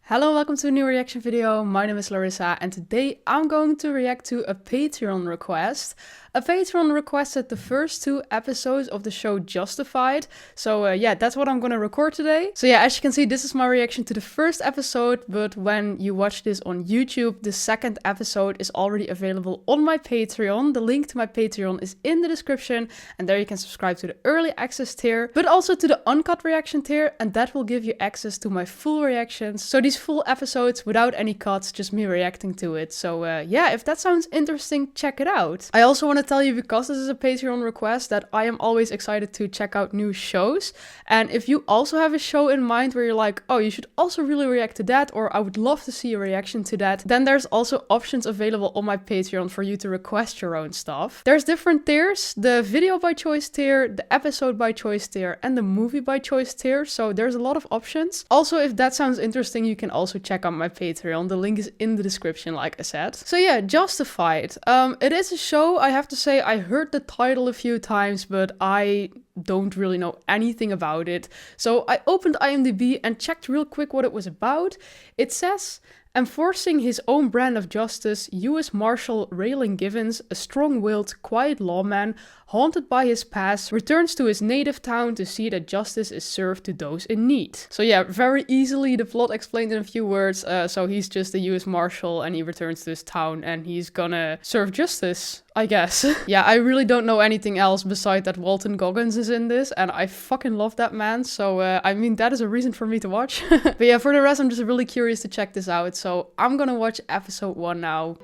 Hello, welcome to a new reaction video. My name is Larissa and today I'm going to react to a Patreon request. A Patreon requested the first two episodes of the show Justified. So yeah, that's what I'm gonna record today. So yeah, as you can see, this is my reaction to the first episode, but when you watch this on YouTube, the second episode is already available on my Patreon. The link to my Patreon is in the description and there you can subscribe to the early access tier, but also to the uncut reaction tier, and that will give you access to my full reactions. So these full episodes without any cuts, just me reacting to it. So yeah, if that sounds interesting, check it out. I also want to tell you, because this is a Patreon request, that I am always excited to check out new shows. And if you also have a show in mind where you're like, oh, you should also really react to that, or I would love to see a reaction to that, then there's also options available on my Patreon for you to request your own stuff. There's different tiers: the video by choice tier, the episode by choice tier, and the movie by choice tier. So there's a lot of options. Also, if that sounds interesting, you can also check out my Patreon. The link is in the description, like I said. So yeah, Justified. It is a show, I have to say. I heard the title a few times, but I don't really know anything about it. So I opened IMDb and checked real quick what it was about. It says, enforcing his own brand of justice, U.S. Marshal Raylan Givens, a strong-willed, quiet lawman, haunted by his past, returns to his native town to see that justice is served to those in need. So yeah, very easily the plot explained in a few words. So he's just a U.S. Marshal and he returns to his town and he's gonna serve justice, I guess. Yeah, I really don't know anything else besides that Walton Goggins is in this, and I fucking love that man. So I mean, that is a reason for me to watch. But yeah, for the rest, I'm just really curious to check this out. So I'm gonna watch episode 1 now.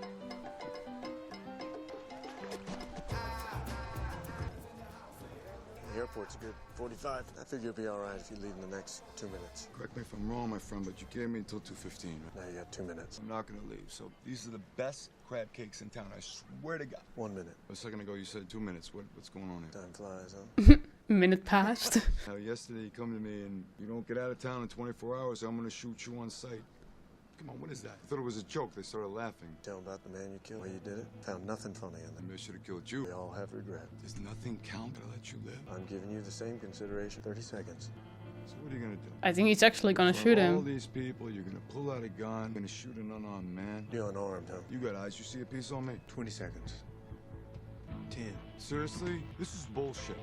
The airport's a good 45. I figure you'll be all right if you leave in the next 2 minutes. Correct me if I'm wrong, my friend, but you gave me until 2:15. Now you got 2 minutes. I'm not gonna leave. So these are the best crab cakes in town. I swear to God. 1 minute. A second ago you said 2 minutes. What's going on here? Time flies, huh? Minute passed. Yesterday you come to me and you don't get out of town in 24 hours. I'm gonna shoot you on sight. Come on, what is that? I thought it was a joke. They started laughing. Tell them about the man you killed, why you did it. Found nothing funny in them. Maybe I should have killed you. They all have regret. Does nothing count to let you live? I'm giving you the same consideration. 30 seconds. So what are you gonna do? I think he's actually gonna shoot All him. these people, you're gonna pull out a gun, gonna shoot an unarmed man. You're unarmed, huh? You got eyes. You see a piece on me? 20 seconds. 10. Seriously? This is bullshit.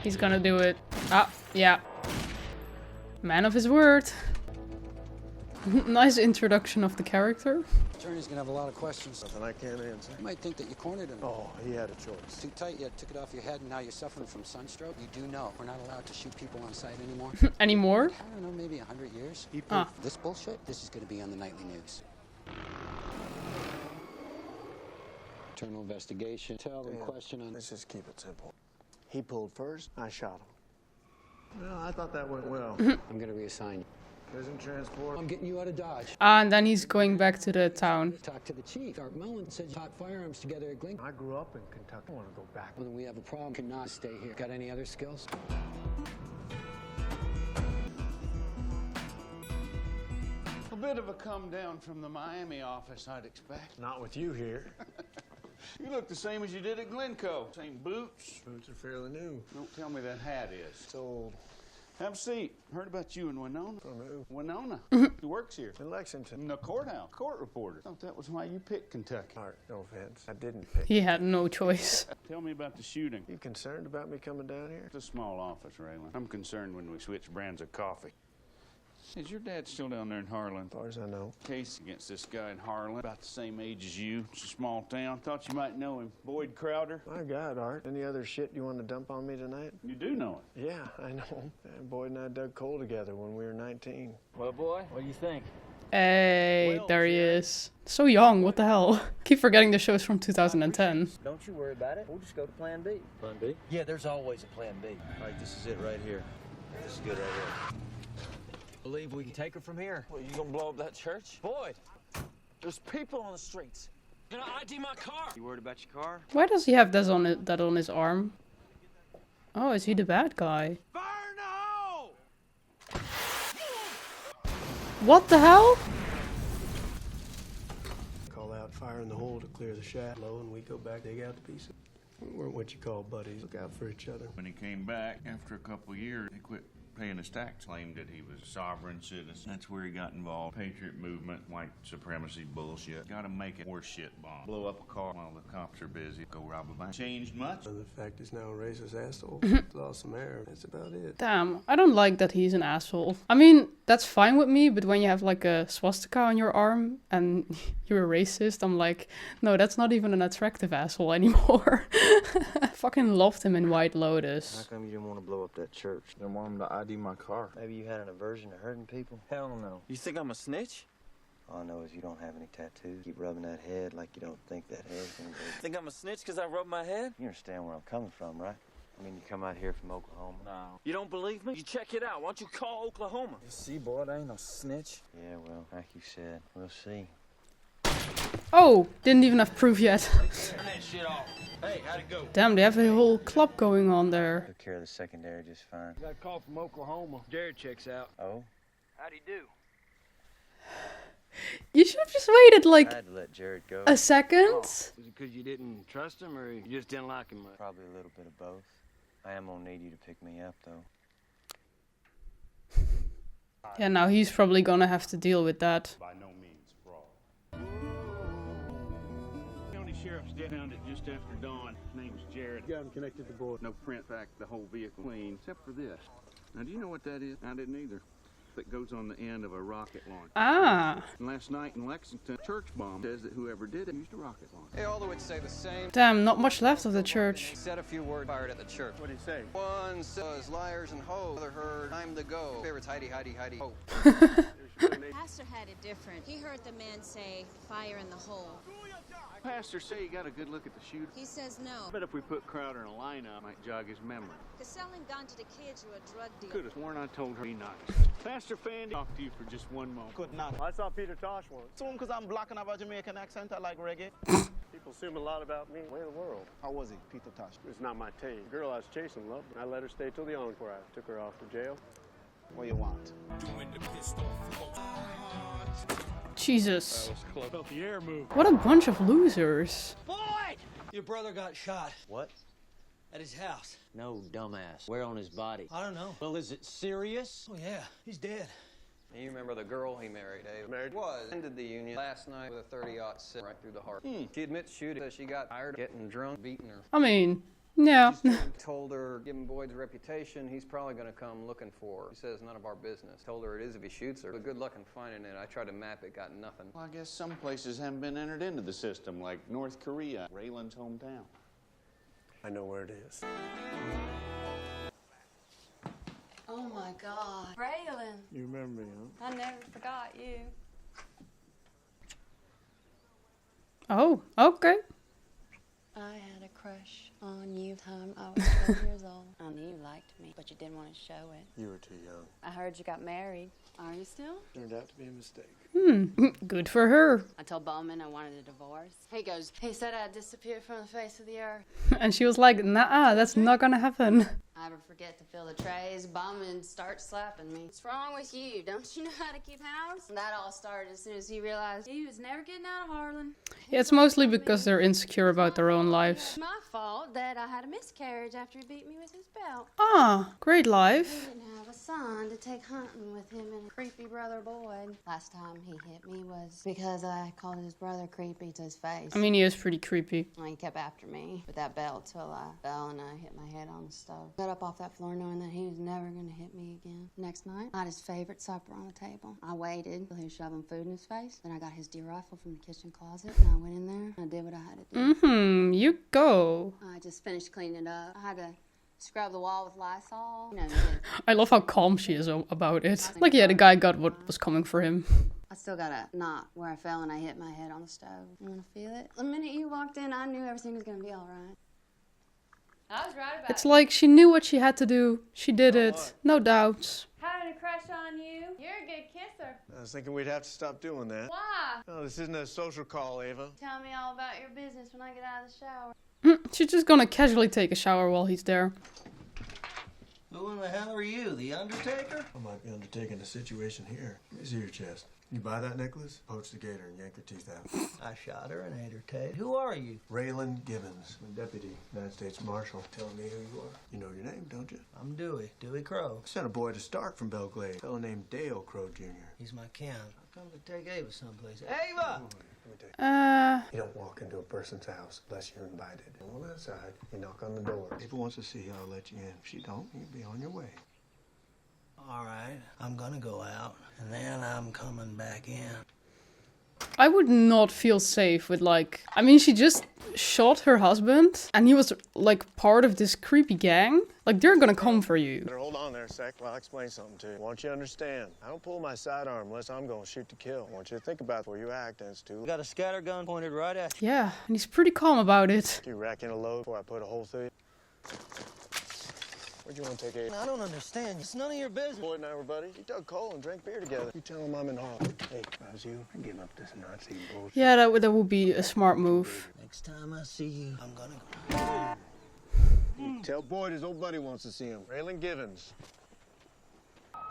He's gonna do it. Ah, yeah. Man of his word. Nice introduction of the character. Attorney's gonna have a lot of questions. Nothing I can't answer. You might think that you cornered him. Oh, he had a choice. Too tight, you took it off your head, and now you're suffering from sunstroke. You do know we're not allowed to shoot people on sight anymore. Anymore? I don't know, maybe 100 years. Ah. This bullshit, this is gonna be on the nightly news. Internal investigation. Tell the question on. Let's just keep it simple. He pulled first, I shot him. Well, I thought that went well. I'm gonna reassign you. Prison transport. I'm getting you out of Dodge. And then he's going back to the town. Talk to the chief. Art Mullen said you taught firearms together at Glink. I grew up in Kentucky. I want to go back. When we have a problem, cannot stay here. Got any other skills? A bit of a come down from the Miami office, I'd expect. Not with you here. You look the same as you did at Glencoe. Same boots. Boots are fairly new. Don't tell me that hat is. It's old. Have a seat. Heard about you in Winona. From who? Winona. He works here. In Lexington. In the courthouse. Court reporter. Thought that was why you picked Kentucky. Art, no offense. I didn't pick. He had no choice. Tell me about the shooting. You concerned about me coming down here? It's a small office, Raylan. I'm concerned when we switch brands of coffee. Is your dad still down there in Harlan? As far as I know. Case against this guy in Harlan, about the same age as you. It's a small town. Thought you might know him. Boyd Crowder. My God, Art. Any other shit you want to dump on me tonight? You do know it. Yeah, I know. And Boyd and I dug coal together when we were 19. Well, boy, what do you think? Hey, there he is. So young, what the hell? Keep forgetting the show's from 2010. Don't you worry about it. We'll just go to Plan B. Plan B? Yeah, there's always a Plan B. All right, this is it right here. This is good right here. Believe we can take her from here. Well, you gonna blow up that church? Boyd, there's people on the streets. Gonna ID my car. You worried about your car? Why does he have that on his arm? Oh, is he the bad guy? Fire in the hole! What the hell? Call out fire in the hole to clear the shaft. Low, and we go back, dig out the pieces. We weren't what you call buddies. Look out for each other. When he came back after a couple of years, he quit paying his tax. Claimed that he was a sovereign citizen. That's where he got involved. Patriot movement, white supremacy bullshit. Gotta make it horse shit bomb. Blow up a car while the cops are busy. Go rob a bank. Changed much? The fact he's now a racist asshole. Lost some hair. That's about it. Damn, I don't like that he's an asshole. I mean, that's fine with me, but when you have like a swastika on your arm and you're a racist, I'm like, no, that's not even an attractive asshole anymore. I fucking loved him in White Lotus. How come you didn't want to blow up that church? Didn't want him to ID my car. Maybe you had an aversion to hurting people? Hell no. You think I'm a snitch? All I know is you don't have any tattoos. Keep rubbing that head like you don't think that head's gonna be. Think I'm a snitch because I rub my head? You understand where I'm coming from, right? I mean, you come out here from Oklahoma. No. You don't believe me? You check it out. Why don't you call Oklahoma? You see, boy, I ain't no snitch. Yeah, well, like you said, we'll see. Oh, didn't even have proof yet. Turn that shit off. Hey, how'd it go? Damn, they have a whole club going on there. Took care of the secondary just fine. Got a call from Oklahoma. Jared checks out. Oh? How'd he do? You should have just waited like I had to let Jared go. a second. Was it because you didn't trust him or you just didn't like him much? Probably a little bit of both. I am gonna need you to pick me up, though. Yeah, now he's probably gonna have to deal with that. By no means fraud. County Sheriff's found it just after dawn. His name's Jared. Got him connected to board. No print back, the whole vehicle clean, except for this. Now, do you know what that is? I didn't either. That goes on the end of a rocket launcher. Ah. And last night in Lexington, church bomb says that whoever did it used a rocket launcher. They all would say the same. Damn, not much left of the church. Said a few words fired at the church. What'd he say? One says liars and hoes. Other heard time to go. Favorites Heidi, Heidi, Heidi, ho. Pastor had it different. He heard the man say, fire in the hole. Pastor say he got a good look at the shooter. He says no. Bet if we put Crowder in a lineup, might jog his memory. Because selling gun to the kids are a drug deal. Could have sworn I told her he not. Pastor Fandy, talk to you for just one moment. Could not. I saw Peter Tosh once. Soon because I'm black and have a Jamaican accent, I like reggae. People assume a lot about me. Where in the world? How was he, Peter Tosh? It's not my taste. The girl I was chasing loved me. I let her stay till the encore. I took her off to jail. What you want? Jesus. Felt the air move. What a bunch of losers. Boyd! Your brother got shot What? at his house. No, dumbass. Where on his body? I don't know. Well, is it serious? Oh, yeah, he's dead. You remember the girl he married, eh? Married? Was. Ended the union last night with a 30-06 right through the heart. She admits shooting. Says she got tired of getting drunk, beating her. I mean, yeah. Told her, given Boyd's reputation, he's probably going to come looking for her. He says none of our business. Told her it is if he shoots her. But good luck in finding it. I tried to map it, got nothing. Well, I guess some places haven't been entered into the system, like North Korea, Raylan's hometown. I know where it is. Oh my God. Raylan. You remember me, huh? I never forgot you. Oh, okay. I had a crush on you the time I was 12 years old. I knew you liked me, but you didn't want to show it. You were too young. I heard you got married. Are you still? Turned out to be a mistake. Good for her. I told Bowman I wanted a divorce. He said I'd disappear from the face of the earth. And she was like, nah, that's not gonna happen. I ever forget to fill the trays, Bowman starts slapping me. What's wrong with you? Don't you know how to keep house? And that all started as soon as he realized he was never getting out of Harlan. Yeah, it's mostly because they're insecure about their own lives. It's my fault that I had a miscarriage after he beat me with his belt. Ah, great He life. didn't have a son to take hunting with him and creepy brother Boyd. Last time he hit me was because I called his brother creepy to his face. I mean, he is pretty creepy. Well, he kept after me with that belt till I fell and I hit my head on the stove. Got up off that floor knowing that he was never going to hit me again. Next night, I had his favorite supper on the table. I waited until he was shoving food in his face. Then I got his deer rifle from the kitchen closet and I went in there and I did what I had to do. You go. I just finished cleaning it up. I had to scrub the wall with Lysol. I love how calm she is about it. Like, yeah, the guy got what was coming for him. I still got a knot where I fell and I hit my head on the stove. You want to feel it? The minute you walked in, I knew everything was going to be all right. I was right about It's like she knew what she had to do. She did it. No doubts. Having a crush on you. You're a good kisser. I was thinking we'd have to stop doing that. Why? No, this isn't a social call, Ava. Tell me all about your business when I get out of the shower. She's just gonna casually take a shower while he's there. Who in the hell are you, the Undertaker? I might be undertaking a situation here. Let me see your chest. You buy that necklace? Poach the gator and yank her teeth out. I shot her and ate her tail. Who are you? Raylan Givens, a deputy, United States Marshal. Telling me who you are. You know your name, don't you? I'm Dewey Crow. I sent a boy to Stark from Belglade. A fellow named Dale Crow Jr. He's my count. I'll come to take Ava someplace. Ava! You don't walk into a person's house unless you're invited. On that side, you knock on the door. If he wants to see you, I'll let you in. If you don't, you'll be on your way. All right, I'm gonna go out, and then I'm coming back in. I would not feel safe with like... I mean, she just shot her husband, and he was like part of this creepy gang. Like, they're gonna come for you. Better hold on there a sec while I explain something to you. I want you to understand. I don't pull my sidearm unless I'm gonna shoot to kill. I want you to think about where you act, and it's too... We got a scatter gun pointed right at you. Yeah, and he's pretty calm about it. You rack in a load before I put a hole through you. Where'd you want to take Abe? I don't understand. It's none of your business. Boyd and I were buddies. We dug coal and drank beer together. You tell him I'm in Harlan. Hey, if I was you, I'd give up this Nazi bullshit. Yeah, that would be a smart move. Next time I see you, I'm gonna go. Tell Boyd his old buddy wants to see him. Raylan Givens.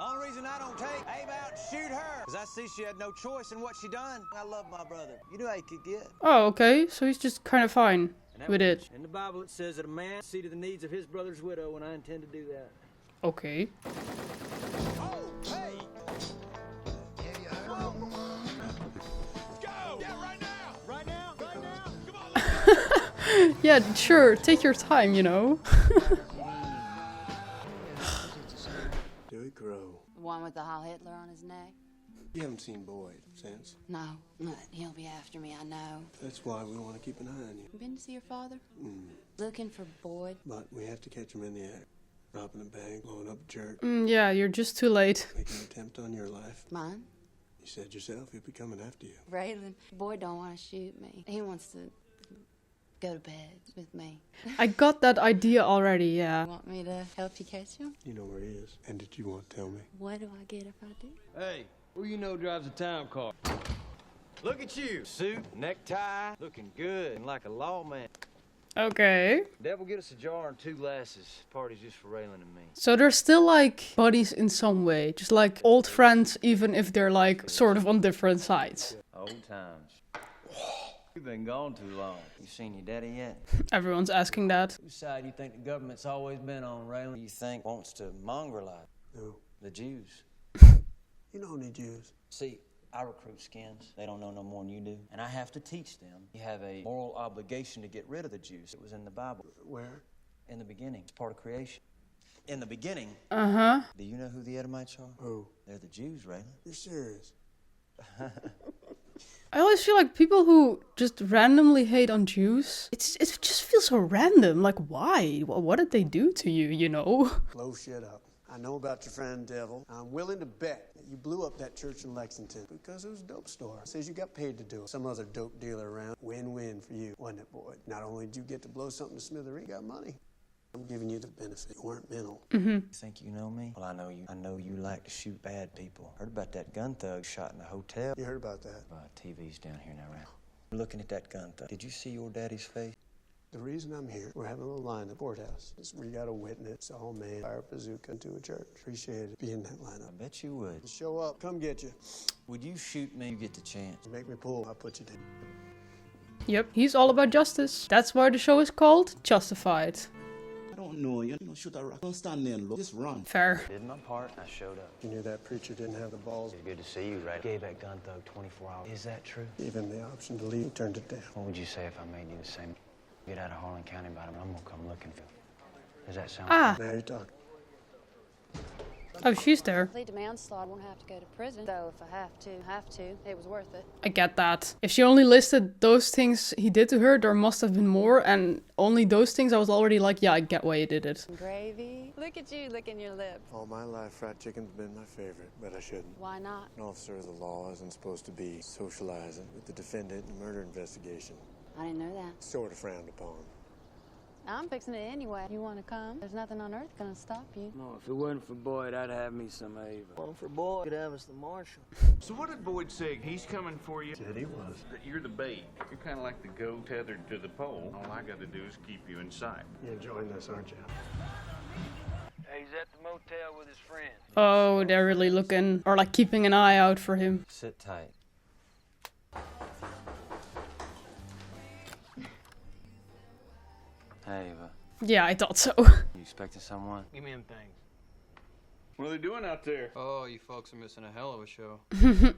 Only reason I don't take Abe out and shoot her is I see she had no choice in what she done. I love my brother. You knew how you could get. Oh, okay. So he's just kind of fine with it. In the Bible, it says that a man see to the needs of his brother's widow, and I intend to do that. Okay. Oh, hey! Go! Yeah, right now! Right now! Right now! Come on! Yeah, sure. Take your time, you know. Dewey Crow. The one with the Heil Hitler on his neck? You haven't seen Boyd since. No, but he'll be after me, I know. That's why we want to keep an eye on you. You been to see your father? Looking for Boyd? But we have to catch him in the act. Robbing a bank, blowing up a jerk. Yeah, you're just too late. Making an attempt on your life. Mine? You said yourself he'll be coming after you. Raylan, Boyd don't want to shoot me. He wants to go to bed with me. I got that idea already, yeah. Want me to help you catch him? You know where he is. And did you want to tell me? What do I get if I do? Hey, who you know drives a time car? Look at you. Suit, necktie, looking good and like a lawman. Okay. Devil, get us a jar and 2 glasses. Party's just for Raylan and me. So they're still like buddies in some way. Just like old friends, even if they're like sort of on different sides. Old times. You've been gone too long. You seen your daddy yet? Everyone's asking that. Whose side you think the government's always been on, Raylan? You think wants to mongrelize? Who? The Jews. You don't need Jews. See, I recruit skins. They don't know no more than you do. And I have to teach them. You have a moral obligation to get rid of the Jews. It was in the Bible. Where? In the beginning. It's part of creation. In the beginning. Uh-huh. Do you know who the Edomites are? Who? They're the Jews, Raylan. You're serious? I always feel like people who just randomly hate on Jews, it just feels so random. Like, why? What did they do to you, you know? Blow shit up. I know about your friend Devil. I'm willing to bet that you blew up that church in Lexington because it was a dope store. Says you got paid to do it. Some other dope dealer around. Win-win for you, wasn't it, Boyd? Not only did you get to blow something to smithereens, you got money. I'm giving you the benefit. You weren't mental. You think you know me? Well, I know you. I know you like to shoot bad people. Heard about that gun thug shot in the hotel. You heard about that? TV's down here now, right? Looking at that gun thug. Did you see your daddy's face? The reason I'm here, we're having a little line at the courthouse. We got a witness, a whole man, fire a bazooka into a church. Appreciate it. Be in that lineup. I bet you would. Show up. Come get you. Would you shoot me? You get the chance. Make me pull. I'll put you down. Yep, he's all about justice. That's why the show is called Justified. I don't know, you know, shoot a rock. Don't stand there and look. Just run. Fair. Did my part. I showed up. You knew that preacher didn't have the balls. It's good to see you, right? Gave that gun thug 24 hours. Is that true? Gave him the option to leave. Turned it down. What would you say if I made you the same? Get out of Harlan County about him. I'm gonna come looking for you. Does that sound Now you're talking. Oh, she's there. Plead to manslaughter, won't have to go to prison. Though if I have to, it was worth it. I get that. If she only listed those things he did to her, there must have been more, and only those things I was already like, yeah, I get why he did it. Gravy. Look at you licking your lips. All my life, fried chicken's been my favorite, but I shouldn't. Why not? An officer of the law isn't supposed to be socializing with the defendant in a murder investigation. I didn't know that. Sort of frowned upon. I'm fixing it anyway. You want to come? There's nothing on earth gonna stop you. No, if it wasn't for Boyd, I'd have me some Ava. Well, for Boyd, could have us the marshal. So what did Boyd say? He's coming for you? Said he was. That you're the bait. You're kind of like the goat tethered to the pole. All I got to do is keep you in sight. You're enjoying this, aren't you? He's at the motel with his friend. Oh, they're really looking, or like keeping an eye out for him. Sit tight. Hey, Eva. Yeah, I thought so. You expecting someone? Give me them things. What are they doing out there? Oh, you folks are missing a hell of a show. I think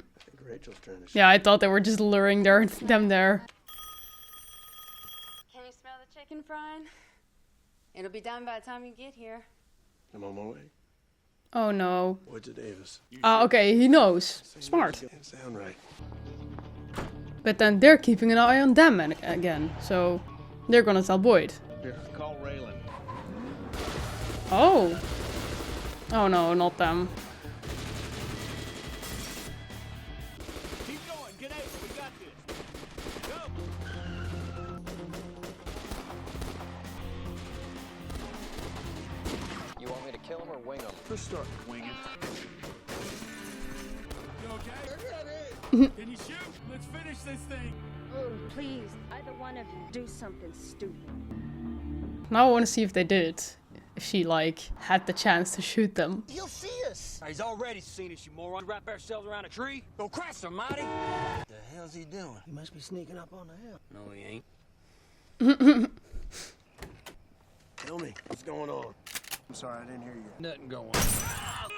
Rachel's trying to... Yeah, I thought they were just luring them there. Can you smell the chicken frying? It'll be done by the time you get here. I'm on my way. Oh no. Woods at Davis. Okay, he knows. Smart. Doesn't sound right. But then they're keeping an eye on them again, so they're gonna tell Boyd. Here, call Raylan. Oh. Oh no, not them. Keep going. Get Ava. We got this. Go. You want me to kill him or wing him? Let's start winging. You okay? Can you shoot? Let's finish this thing. Oh, please, either one of you, do something stupid. Now I want to see if they did. If she, like, had the chance to shoot them. He'll see us. He's already seen us, you moron. Wrap ourselves around a tree. Go crash somebody. What the hell's he doing? He must be sneaking up on the hill. No, he ain't. Tell me, what's going on? I'm sorry, I didn't hear you. Nothing going on.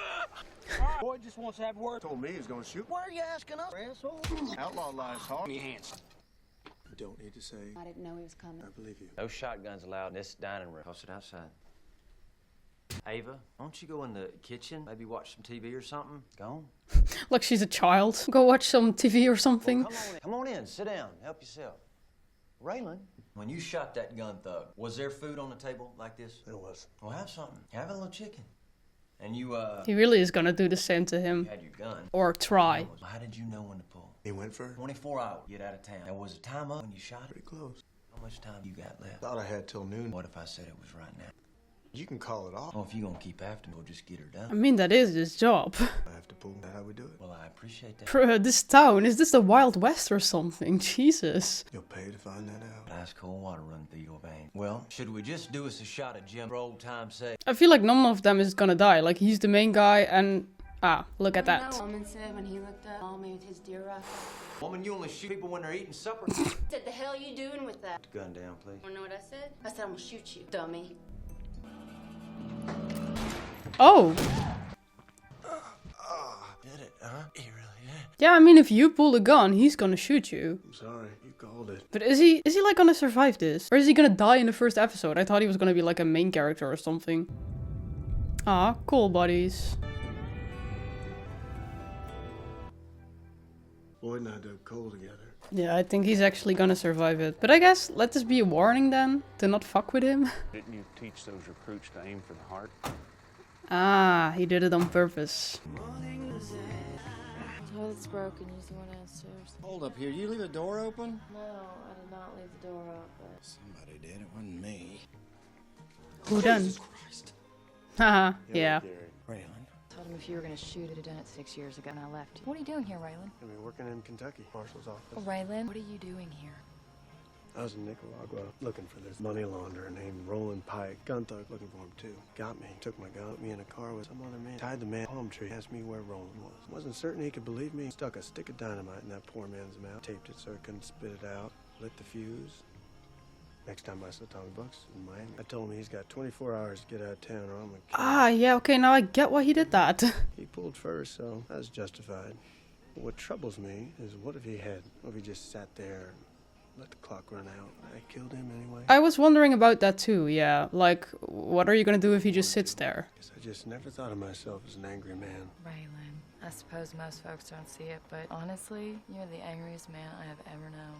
Boy just wants to have word. Told me he was gonna shoot. Why are you asking us, asshole? Outlaw lies hard. Give me your hands. You don't need to say. I didn't know he was coming. I believe you. No shotguns allowed in this dining room. Toss it outside. Ava, why don't you go in the kitchen? Maybe watch some TV or something? Go on. Like she's a child. Go watch some TV or something. Well, come on in. Sit down. Help yourself. Raylan, when you shot that gun thug, was there food on the table like this? There was. Well, have something. Have a little chicken. And you, He really is gonna do the same to him. you had your gun. Or try. How did you know when to pull? He went for it? 24 hours. Get out of town. There was a time up when you shot it. Pretty close. How much time you got left? Thought I had till noon. What if I said it was right now? You can call it off. Well, if you're gonna keep after me, we'll just get her done. I mean, that is his job. I have to pull. That's how we do it. Well, I appreciate that. This town, is this the Wild West or something? Jesus. You'll pay to find that out. Nice cold water running through your veins. Well, should we just do us a shot at Jim for old time's sake? I feel like none of them is gonna die. Like, he's the main guy and... Ah, look at You that. know, Woman said when he looked up on me with his deer rifle. Woman, you only shoot people when they're eating supper. Said, the hell you doing with that? Gun down, please. Wanna know what I said? I said, I'm gonna shoot you, dummy. Oh. Did it, huh? He really did. Yeah, I mean, if you pull a gun, he's gonna shoot you. I'm sorry, you called it. But is he like gonna survive this? Or is he gonna die in the first episode? I thought he was gonna be like a main character or something. Ah, cool buddies. Boyd and I dug coal together. Yeah, I think he's actually gonna survive it. But I guess, let this be a warning then, to not fuck with him. Didn't you teach those recruits to aim for the heart? Ah, he did it on purpose. Toilet's broken. Use the one downstairs. Hold up here. You leave the door open? No, I did not leave the door open. Somebody did. It wasn't me. Who done? Haha, yeah. Raylan. Told him if you were gonna shoot, I'd have done it 6 years ago and I left. What are you doing here, Raylan? I mean, working in Kentucky, Marshal's office. Oh, Raylan, what are you doing here? I was in Nicaragua looking for this money launderer named Roland Pike. Gun thug looking for him too. Got me. Took my gun. Put me in a car with some other man. Tied the man to a palm tree. Asked me where Roland was. Wasn't certain he could believe me. Stuck a stick of dynamite in that poor man's mouth. Taped it so he couldn't spit it out. Lit the fuse. Next time I saw Tommy Bucks in Miami, I told him he's got 24 hours to get out of town or I'm gonna kill him. Ah, yeah, okay, now I get why he did that. He pulled first, so that was justified. But what troubles me is what if he had? What if he just sat there and let the clock run out? I killed him anyway. I was wondering about that too, yeah. Like, what are you gonna do if he just sits there? I just never thought of myself as an angry man. Raylan, I suppose most folks don't see it, but honestly, you're the angriest man I have ever known.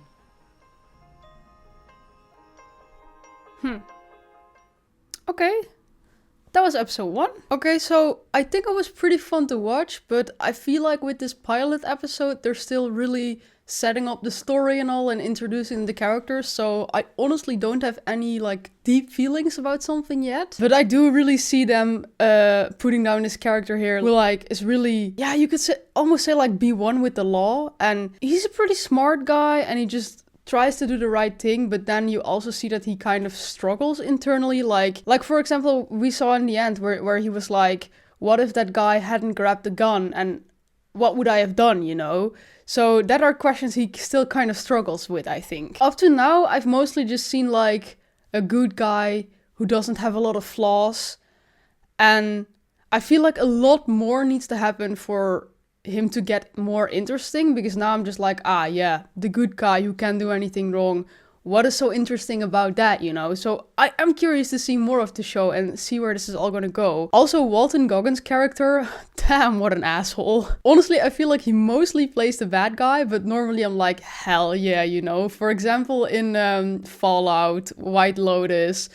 Okay. That was episode 1. Okay, so I think it was pretty fun to watch, but I feel like with this pilot episode, they're still really setting up the story and all and introducing the characters, so I honestly don't have any like deep feelings about something yet. But I do really see them putting down this character here who like is really, yeah, you could say, almost say like be one with the law, and he's a pretty smart guy and he just tries to do the right thing, but then you also see that he kind of struggles internally. Like for example, we saw in the end where he was like, what if that guy hadn't grabbed the gun, and what would I have done, you know? So that are questions he still kind of struggles with, I think. Up to now, I've mostly just seen like a good guy who doesn't have a lot of flaws, and I feel like a lot more needs to happen for him to get more interesting, because now I'm just like, yeah, the good guy who can't do anything wrong. What is so interesting about that, you know? So I'm curious to see more of the show and see where this is all gonna go. Also, Walton Goggins' character, damn, what an asshole. Honestly, I feel like he mostly plays the bad guy, but normally I'm like, hell yeah, you know? For example, in Fallout, White Lotus,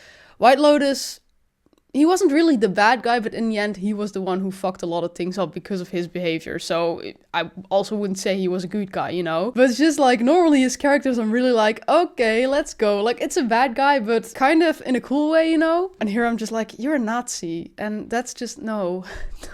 he wasn't really the bad guy, but in the end, he was the one who fucked a lot of things up because of his behavior. So I also wouldn't say he was a good guy, you know? But it's just like, normally his characters, I'm really like, okay, let's go. Like, it's a bad guy, but kind of in a cool way, you know? And here I'm just like, you're a Nazi. And that's just, no.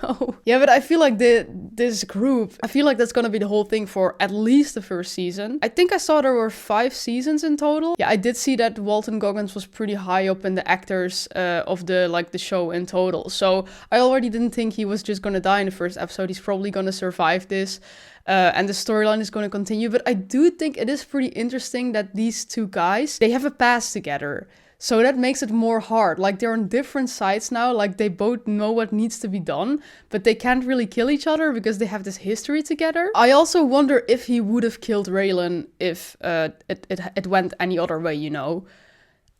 No. Yeah, but I feel like this group, I feel like that's gonna be the whole thing for at least the first season. I think I saw there were 5 seasons in total. Yeah, I did see that Walton Goggins was pretty high up in the actors of the show in total. So I already didn't think he was just gonna die in the first episode. He's probably gonna survive this. And the storyline is going to continue. But I do think it is pretty interesting that these two guys, they have a past together. So that makes it more hard. Like, they're on different sides now. Like, they both know what needs to be done, but they can't really kill each other because they have this history together. I also wonder if he would have killed Raylan if it went any other way, you know.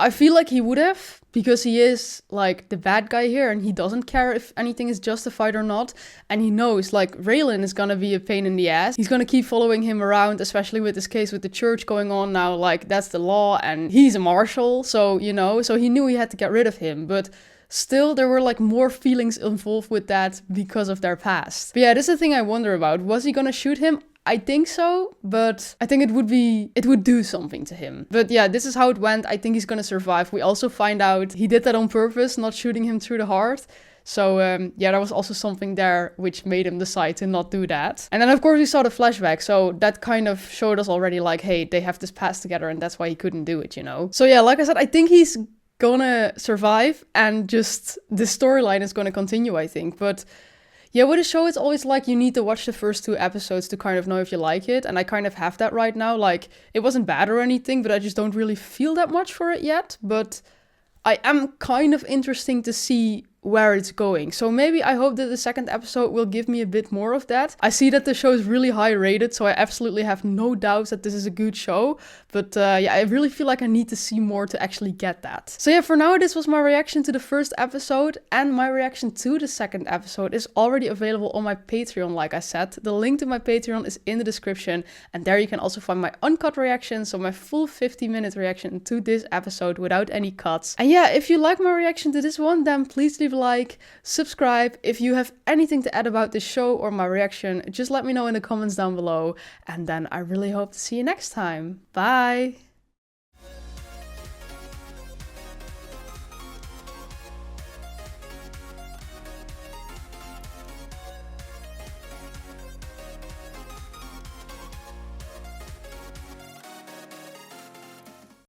I feel like he would have, because he is like the bad guy here and he doesn't care if anything is justified or not. And he knows like Raylan is gonna be a pain in the ass. He's gonna keep following him around, especially with this case with the church going on now. Like, that's the law and he's a marshal. So, you know, so he knew he had to get rid of him. But still, there were like more feelings involved with that because of their past. But yeah, this is the thing I wonder about. Was he gonna shoot him? I think so, but I think it would do something to him. But yeah, this is how it went. I think he's gonna survive. We also find out he did that on purpose, not shooting him through the heart. So yeah, there was also something there which made him decide to not do that. And then of course we saw the flashback. So that kind of showed us already like, hey, they have this past together and that's why he couldn't do it, you know? So yeah, like I said, I think he's gonna survive and just the storyline is gonna continue, I think. But yeah, with a show, it's always like you need to watch the first 2 episodes to kind of know if you like it. And I kind of have that right now. Like, it wasn't bad or anything, but I just don't really feel that much for it yet. But I am kind of interested to see where it's going. So maybe I hope that the second episode will give me a bit more of that. I see that the show is really high rated, so I absolutely have no doubts that this is a good show. But yeah, I really feel like I need to see more to actually get that. So yeah, for now, this was my reaction to the first episode, and my reaction to the second episode is already available on my Patreon, like I said. The link to my Patreon is in the description, and there you can also find my uncut reaction, so my full 50-minute reaction to this episode without any cuts. And yeah, if you like my reaction to this one, then please leave a like, subscribe. If you have anything to add about this show or my reaction, just let me know in the comments down below. And then I really hope to see you next time. Bye!